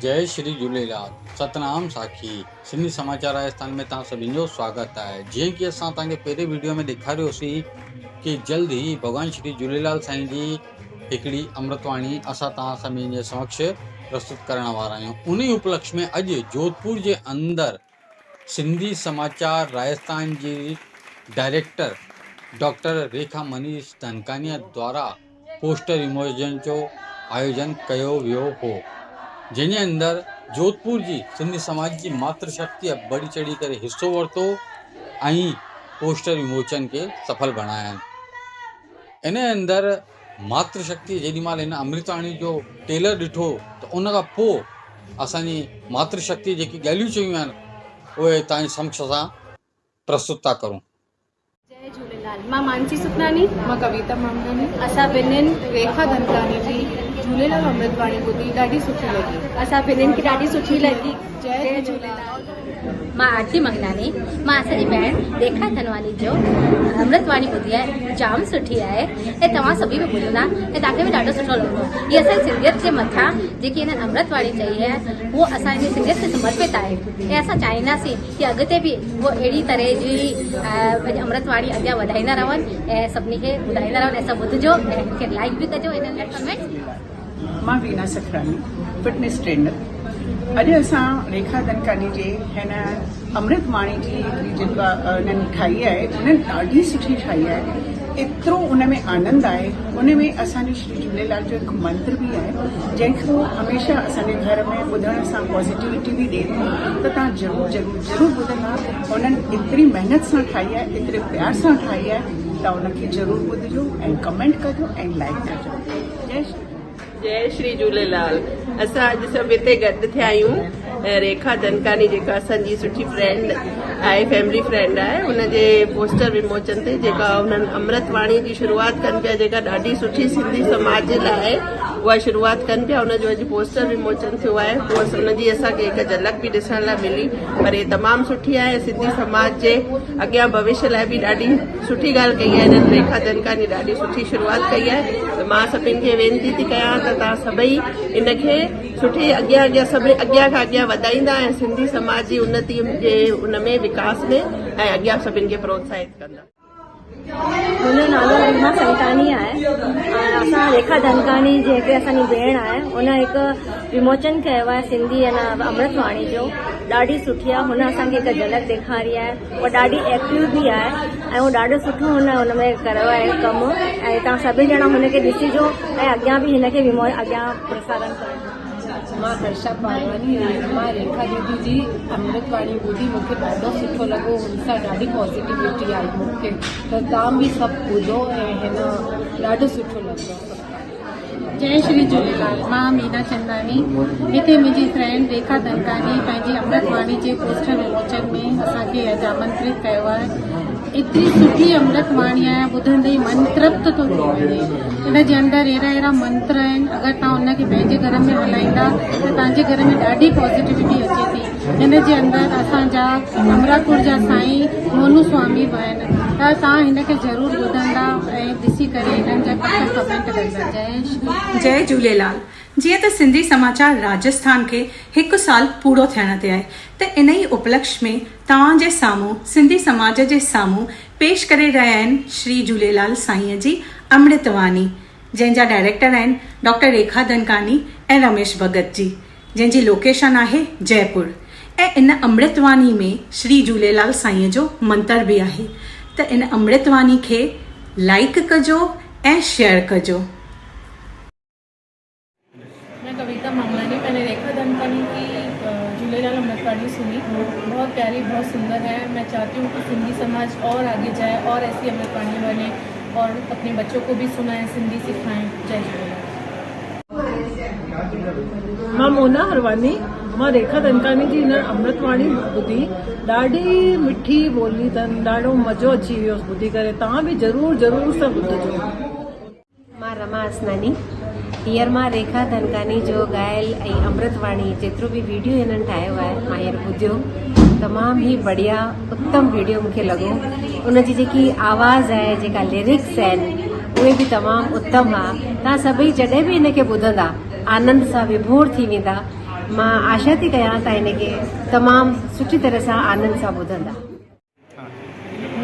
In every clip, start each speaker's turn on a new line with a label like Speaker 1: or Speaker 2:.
Speaker 1: जय श्री झूलेलाल। सतनाम साखी। सिंधी समाचार राजस्थान में तव्हां सभिनी जो स्वागत है। जीअं कि असां तव्हांखे पहिरें वीडियो में ॾेखारियोसीं कि जल्द ही भगवान श्री झूलेलाल साईं जी हिकिड़ी अमृतवाणी असां तव्हां सभिनी जे समक्ष प्रस्तुत करण वारा आहियूं। उन उपलक्ष्य में अॼु जोधपुर जे अंदरि सिंधी समाचार राजस्थान जी डायरेक्टर डॉक्टर रेखा मनीष धनकानिया द्वारा पोस्टर विमोचन जो आयोजन कयो वियो हो, जंहिंजे अंदरि जोधपुर जी सिंधी समाज जी मातृशक्ति बढ़ी चढ़ी करे हिस्सो वरितो ऐं पोस्टर विमोचन के सफल बणाया आहिनि। इन अंदरि मातृशक्ति जेॾीमहिल हिन अमृतवाणी जो टेलर ॾिठो त उन खां पोइ असांजी मातृशक्ति जेकी ॻाल्हियूं चयूं आहिनि उहे तव्हांजे समक्ष असां प्रस्तुत था करूं।
Speaker 2: जय झूलेलाल। मां मानसी सुखनानी।
Speaker 3: मां कविता मामलानी।
Speaker 2: असां ॿिन्हिनि
Speaker 3: रेखा धनकानी जी झूलेलाल अमृतवाणी ॿुधी ॾाढी सुठी लॻी।
Speaker 2: असां ॿिन्हिनि खे ॾाढी सुठी लॻी।
Speaker 3: जय झूलेलाल।
Speaker 4: मां आरती मंगलानी। मां असांजी भेण रेखा धनवानी जो अमृतवाणी ॿुधी आहे, जाम सुठी आहे ऐं तव्हां सभी बि ॿुधंदा ऐं तव्हांखे बि ॾाढो सुठो लॻंदो। हीअ असांजी सिंधियत जे मथां जेकी हिन अमृतवाणी चई आहे उहो असांजी सिंधियत खे समर्पित आहे ऐं असां चाहींदासीं कि अॻिते बि उहो अहिड़ी तरह जी पंहिंजी अमृतवाणी अॻियां वधाईंदा रहनि ऐं सभिनी खे ॿुधाईंदा रहनि। ऐं सभु ॿुधिजो ऐं मूंखे लाइक बि कजो हिननि कमेंट्स।
Speaker 5: मां वीना सखरानी, फिटनेस ट्रेनर। अॼु असां रेखा धनकानी जे हिन अमृतवाणी जी हिकिड़ी जेका उन्हनि ठाही आहे उन्हनि ॾाढी सुठी ठाही आहे। एतिरो उन में आनंद आहे। उन में असांजे श्री झूलेलाल जो हिकु मंत्र बि आहे जंहिंखे हमेशह असांजे घर में ॿुधण सां पॉज़िटिविटी बि ॾिए थो। त तव्हां ज़रूरु ज़रूरु ज़रूरु ॿुधंदा। उन्हनि एतिरी महिनत सां ठाही आहे, एतिरे प्यार सां ठाही आहे, त उनखे ज़रूरु ॿुधिजो ऐं कमेंट कजो ऐं लाइक कजो। जय श्री
Speaker 6: जय श्री झूलेलाल। असां अॼु सभु हिते गॾु थिया आहियूं। रेखा धनकानी जेका असांजी सुठी फ्रेंड आहे, फैमिली फ्रेंड आहे, हुनजे पोस्टर विमोचन ते जेका हुननि अमृतवाणी जी शुरूआति कनि पिया, जेका ॾाढी सुठी सिंधी समाज जे लाइ उहा शुरूआति कनि पिया, हुनजो अॼु पोस्टर विमोचन थियो आहे। हुनजी असांखे हिकु झलक बि ॾिसण लाइ मिली, पर हे तमामु सुठी आहे। सिंधी समाज जे अॻियां भविष्य लाइ बि ॾाढी सुठी ॻाल्हि कई आहे हिननि। रेखा धनकानी ॾाढी सुठी शुरूआति कई आहे। त मां सभिनि खे वेनिती थी कयां त तव्हां सभई इनखे सुठी अॻियां सभई अॻियां खां अॻियां वधाईंदा ऐं सिंधी समाज जी उन्नति जे उन में विकास में ऐं अॻियां सभिनि खे प्रोत्साहित कंदा।
Speaker 2: मुंहिंजो नालो रीमा संतानी आहे। असां रेखा धनकानी जेके असांजी भेण आहे उन हिकु विमोचन कयो आहे सिंधी अमृतवाणी जो। ॾाढी सुठी आहे। हुन असांखे हिकु झलक ॾेखारी आहे। उहा ॾाढी एक्टिव बि आहे ऐं उहो ॾाढो सुठो हुन में कयो आहे कमु। ऐं तव्हां सभई ॼणा हुनखे ॾिसिजो ऐं अॻियां बि हिनखे अॻियां प्रसारण कयो।
Speaker 3: मां हर्षा पारवानी आहियां। मां रेखा दीदी जी अमृतवाणी ॿुधी मूंखे ॾाढो सुठो लॻो। हुन सां ॾाढी पॉज़िटिविटी आई मूंखे। त तव्हां बि सभु ॿुधो ऐं हिन ॾाढो सुठो लॻो।
Speaker 7: जय श्री झूलेलाल। मां मीना चंदानी। हिते मुंहिंजी फ्रेंड रेखा धनकानी पंहिंजी अमृतवाणी जे पोस्टर विमोचन में असांखे अॼु आमंत्रित कयो आहे। एतिरी सुठी अमृतवाणी आहे, ॿुधंदे ई मन तृप्त थो थी वञे। हिन जे अंदरि अहिड़ा मंत्र आहिनि, अगरि तव्हां हुनखे पंहिंजे घर में हलाईंदा त तव्हांजे घर में ॾाढी पॉज़िटिविटी अचे थी। हिन जे अंदरि असांजा अमरापुर जा साईं मोनू स्वामी बि आहिनि। त तव्हां हिनखे ज़रूरु ॿुधंदा ऐं ॾिसी करे हिननि जा कमेंट कंदा।
Speaker 8: जय झूलेलाल। जीअं त सिंधी समाचार राजस्थान खे हिकु साल पूरो थियण ते आहे, त इन ई उपलक्ष्य में तव्हांजे साम्हूं सिंधी समाज जे साम्हूं पेश करे रहिया आहिनि श्री झूलेलाल साईंअ जी अमृतवाणी, जंहिंजा डायरेक्टर आहिनि डॉक्टर रेखा धनकानी ऐं रमेश भगत जी, जंहिंजी लोकेशन आहे जयपुर। ऐं इन अमृतवाणी में श्री झूलेलाल साईंअ जो मंत्र बि आहे। त इन अमृतवाणी खे लाइक कजो ऐं शेयर कजो।
Speaker 3: मैं कविता मामलानी। मैंने रेखा धनकानी की झूलेलाल अमृतवाणी सुनी। बहुत प्यारी, बहुत सुंदर है। मैं चाहती हूँ कि सिंधी समाज और आगे जाए और ऐसी अमृतवाणी बने और अपने बच्चों को भी सुनाएं, सिंधी सिखाएं। जय झूलेलाल।
Speaker 9: मां मोना हरवानी। मां रेखा धनकानी जी हिन अमृतवाणी ॿुधी। ॾाढी मिठी ॿोली अथनि, ॾाढो मज़ो अची वियो ॿुधी करे। तव्हां बि ज़रूरु ज़रूरु सभु ॿुधिजो।
Speaker 10: मां रमा असनानी। हींअर मां रेखा धनकानी जो ॻायल ऐं अमृतवाणी जेतिरो बि वीडियो हिननि ठाहियो आहे मां हींअर ॿुधियो। तमामु ई बढ़िया उत्तम वीडियो मूंखे लॻो। उनजी जेकी आवाज़ आहे, जेका लिरिक्स आहिनि, उहे बि तमामु उत्तम आहे। तव्हां सभई जॾहिं बि हिनखे ॿुधंदा आनंद सां विभोर थी वेंदा मां आशा थी कयां त हिनखे तमामु सुठी तरह सां आनंद सां ॿुधंदा।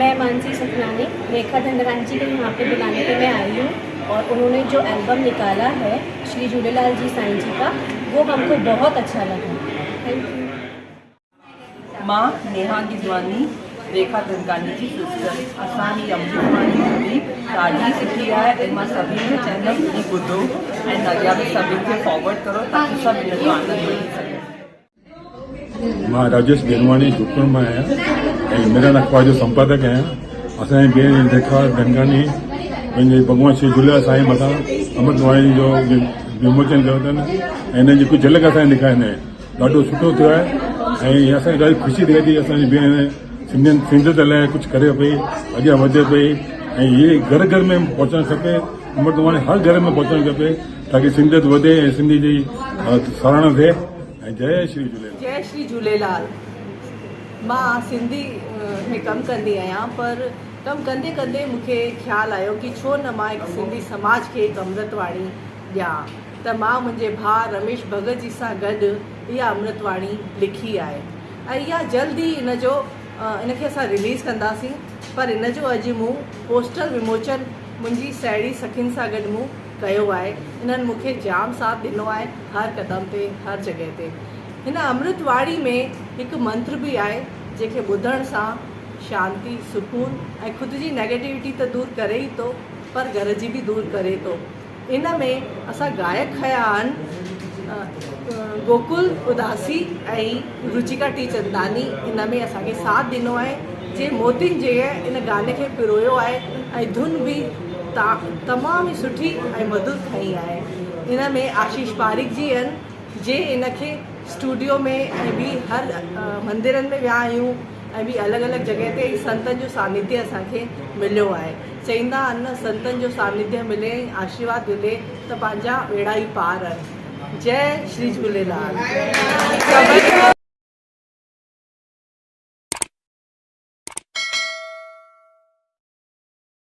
Speaker 2: मैं मानसी सतनानी रेखा धनकानी जी को यहाँ पे बुलाने पे मैं आई हूँ और उन्होंने जो एल्बम निकाला है श्री झूलेलाल जी साईं जी का, वो हमको बहुत अच्छा लगा। Thank U.
Speaker 11: मां नेहा गिदवानी रेखा धनकानी जी सिस्टर। असांजी अमृतवाणी ॿुधी ॾाढी सुठी आहे ऐं मां सभिनी खे चवंदमि की ॿुधो ऐं अॻियां बि सभिनी खे फॉरवर्ड करो ताकी सभु हिन जो आनंद वठी सघनि।
Speaker 12: मां राजेश बेनवाणी झुकण मां आहियां ऐं मिलन अखबार जो संपादक आहियां। असांजी भेण रेखा धनकानी पंहिंजे भॻवान श्री झूलेलाल साईं मथां अमृतवाणी जो विमोचन कयो अथनि ऐं हिन जी कुझु झलक असांखे ॾेखारींदा आहिनि। ॾाढो सुठो थियो आहे ऐं असांखे ॾाढी ख़ुशी थिए थी असांजी भेण सिंधियत लाइ कुझु करे पई, अॻियां वधे पई ऐं इहे घर घर में पहुचणु खपे। अमृतवाणी हर घर में पहुचणु खपे ताकी सिंधियत वधे ऐं सिंधी जी सराहना थिए। ऐं जय श्री झूलेलाल।
Speaker 9: जय श्री झूलेलाल। मां सिंधी में कमु कंदी आहियां, पर कमु कंदे कंदे मूंखे ख़्यालु आयो कि छो न मां हिकु सिंधी समाज खे हिकु अमृतवाणी ॾियां, त मां मुंहिंजे भाउ रमेश भगत जी सां गॾु इहा अमृतवाणी लिखी आहे ऐं इहा जल्दी इनखे असां रिलीज़ कंदासीं। पर इन जो अॼु मूं पोस्टर विमोचन मुंहिंजी साहेड़ी सखियुनि सां गॾु मूं कयो आहे। इन्हनि मूंखे जाम साथ ॾिनो आहे हर क़दम ते, हर जॻह ते। हिन अमृतवाणी में हिकु मंत्र बि आहे जंहिंखे ॿुधण सां शांती, सुकून ऐं ख़ुदि जी नेगेटिविटी त दूर करे ई थो, पर घर जी बि दूर करे थो। इन में असां गायक खया आहिनि गोकुल उदासी ऐं रुचिका टी चंदानी। इन में असांखे साथ ॾिनो आहे जे मोतियुनि जे इन गाने खे पिरोयो आहे ऐं धुन बि तमामु ई सुठी ऐं मधुर ठही आहे। इन में आशीष पारिक जी आहिनि जे इनखे स्टूडियो में ऐं ॿी हर मंदिरनि में विया आहियूं ऐं ॿी अलॻि अलॻि जॻह ते संतनि जो सानिध्य असांखे मिलियो आहे। चईंदा आहिनि न संतनि जो सानिध्य मिले, आशीर्वाद मिले त पंहिंजा बेड़ा ई पार आहिनि। जय श्री झूलेलाल।